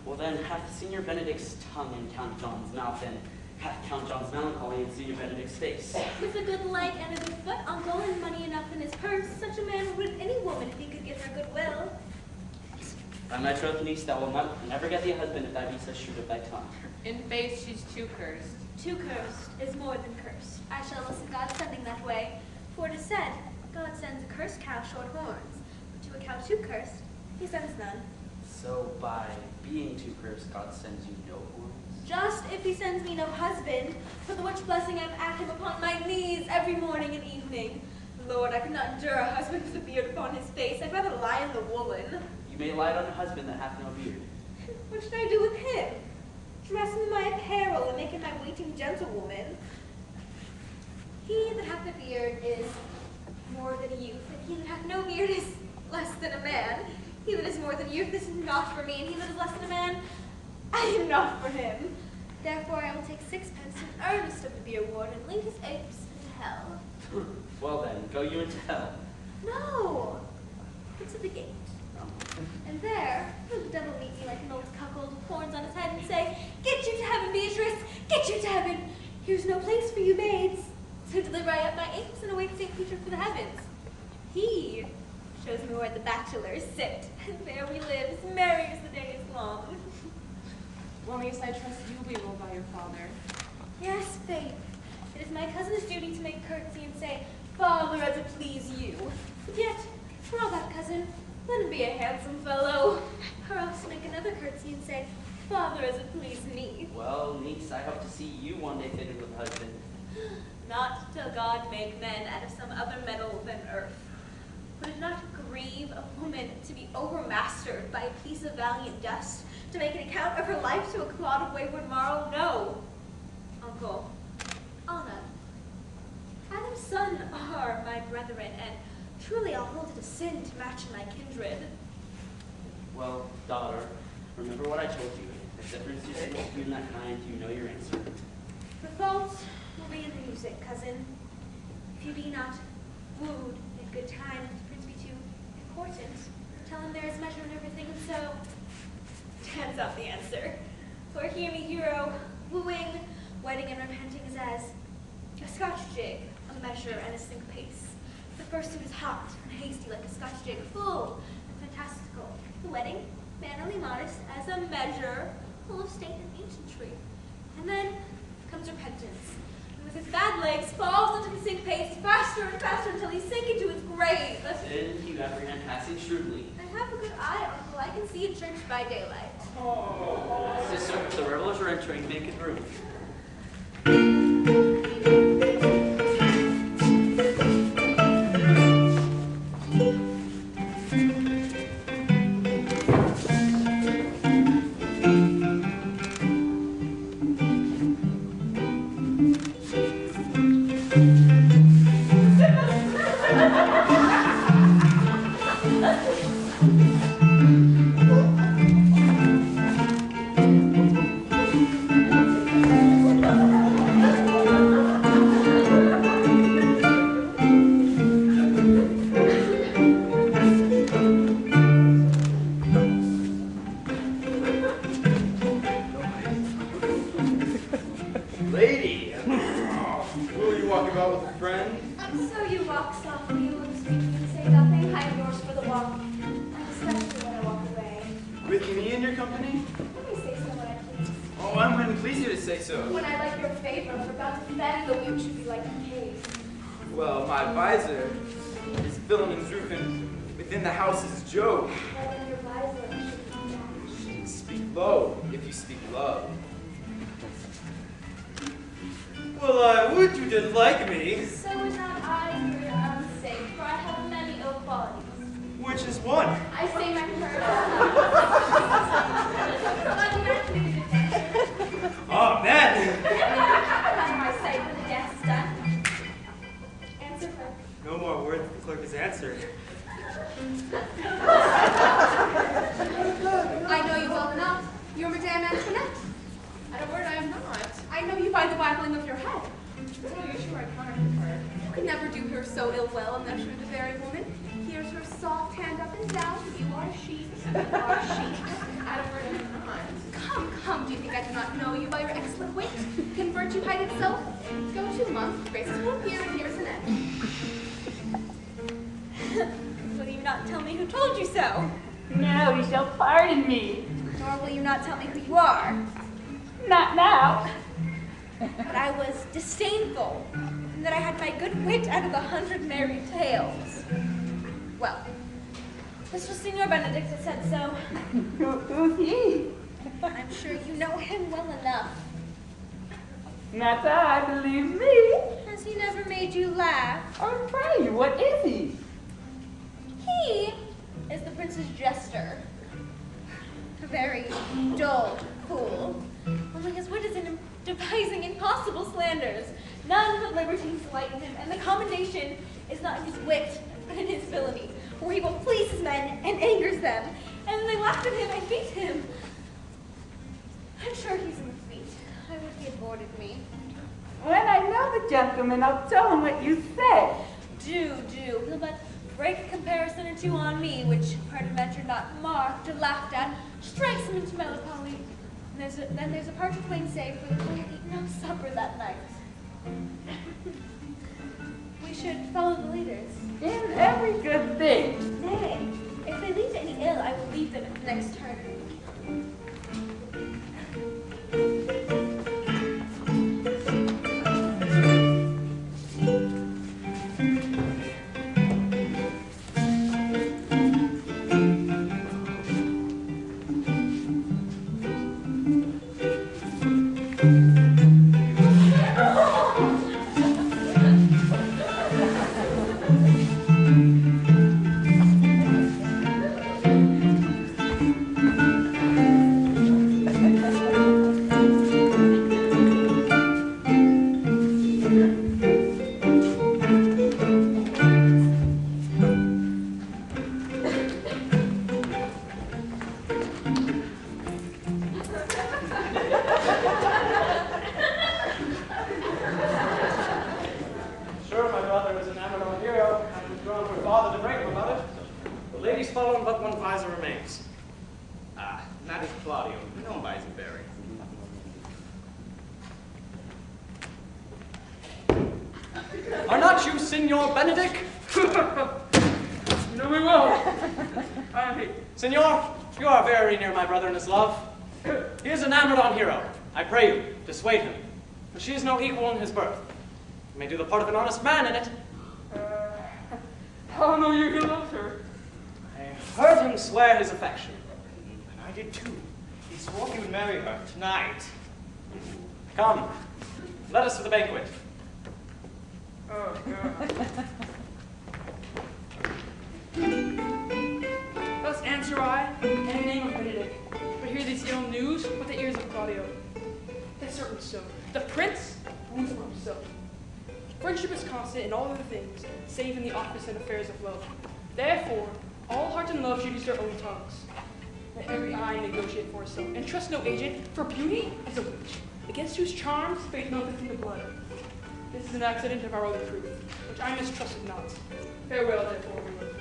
Well then, hath Senior Benedict's tongue in Count John's mouth, and hath Count John's melancholy in Senior Benedict's face. With a good leg and a good foot, uncle, and money enough in his purse, such a man would win any woman if he could give her goodwill. By my troth, niece, thou wilt never get thee a husband if thou be so shrewd of thy tongue. In faith, she's too cursed. Too cursed is more than cursed. I shall listen God sending that way. For it is said, God sends a cursed cow short horns, but to a cow too cursed, he sends none. So by being too cursed, God sends you no horns? Just if he sends me no husband, for the which blessing I'm at him upon my knees every morning and evening. Lord, I could not endure a husband with a beard upon his face. I'd rather lie in the woolen. You may light on a husband that hath no beard. What should I do with him? Dress him in my apparel and make him my waiting gentlewoman. He that hath a beard is more than a youth, and he that hath no beard is less than a man. He that is more than youth is not for me, and he that is less than a man, I am not for him. Therefore I will take sixpence in earnest of the beer ward and lead his apes into hell. Well then, go you into hell. No, it's at the gate. And there, will the devil meet me like an old cuckold with horns on his head and say, "Get you to heaven, Beatrice! Get you to heaven! Here's no place for you maids." So deliver I up my apes and await St. Peter for the heavens. He shows me where the bachelors sit, and there we live, as merry as the day is long. Well, niece, I trust you'll be ruled by your father. Yes, faith. It is my cousin's duty to make courtesy and say, "Father, as it please you." But yet, for all that, cousin, let him be a handsome fellow, or else make another courtesy and say, "Father, as it please me." Well, niece, I hope to see you one day fitted with a husband. Not till God make men out of some other metal than earth. Would it not grieve a woman to be overmastered by a piece of valiant dust, to make an account of her life to a clod of wayward marrow? No, uncle, Anna, Adam's son are my brethren, and truly I'll hold it a sin to match in my kindred. Well, daughter, remember what I told you. If difference you say to in that kind, you know your answer. The fault will be in the music, cousin. If you be not wooed in good time, if the prince be too important, tell him there is measure in everything, and so stands out the answer. For hear me, hero, wooing, wedding, and repenting is as a Scotch jig, a measure and a sync pace. The first suit is hot and hasty like a Scotch jig, full and fantastical. The wedding, mannerly modest as a measure, full of state and ancientry. And then comes repentance, and with his bad legs falls into the sync pace faster and faster until he sink into his grave. Then you apprehend passing shrewdly. I have a good eye, uncle. I can see a church by daylight. Sister, the revelers are entering, make it room. Well, my advisor is filling and drooping within the house is Joe. Well, then your advisor should be down. Speak Lo, if you speak love. Well, I would you did like me. So is not I for your own sake, for I have many ill qualities. Which is one? I say my prayers. But you mentioned me the adventure. Oh, man. Out of my sight when the dance is done. Answer her. No more words the clerk has answered. I know you well enough. You're Madame Antoinette. At a word, I am not. I know you by the waggling of your head. To tell you sure, I counterfeit her. You could never do her so ill well unless you're the very woman. Here's her soft hand up and down. You are she. You are she. At a word, I am not. Come, do you think I do not know you by your excellent wit? Can virtue hide itself? Go to, monk. Graces will appear, and here's an end. Will you not tell me who told you so? No, you shall pardon me. Nor will you not tell me who you are? Not now. That I was disdainful, and that I had my good wit out of 100 merry tales. Well, this was Signor Benedict that said so. Who's he? I'm sure you know him well enough. Not I, believe me. Has he never made you laugh? Oh, pray, what is he? He is the prince's jester. A very dull fool. Only his wit is in devising impossible slanders. None but libertines lighten him, and the commendation is not in his wit, but in his villainy, where he will please his men and angers them, and then they laugh at him and beat him. I'm sure he's in the feet. I wish he had boarded me. When I know the gentleman, I'll tell him what you said. Do. He'll but break a comparison or two on me, which, peradventure not marked or laughed at, strikes him into melancholy. Then there's a part of twain say, for the boy had eaten no supper that night. We should follow the leaders. In every good thing. Nay, if they lead to any ill, I will leave them at the next turn. Are not you Signor Benedict? No, we will. Signor, you are very near my brother in his love. He is enamored on Hero. I pray you, dissuade him. For she is no equal in his birth. You may do the part of an honest man in it. How know you he loves her? I heard him swear his affection. And I did too. He swore he would marry her tonight. Come, let us to the banquet. Oh, God. Thus answer I, in the name of Benedict, but hear this ill news with the ears of Claudio. That's certain so. The prince wounds for himself. Friendship is constant in all other things, save in the office and affairs of love. Therefore, all hearts in love should use their own tongues. Let every eye negotiate for itself, and trust no agent, for beauty is a witch, against whose charms fate melteth in the blood. This is an accident of our own truth, which I mistrusted not. Farewell, therefore, we will.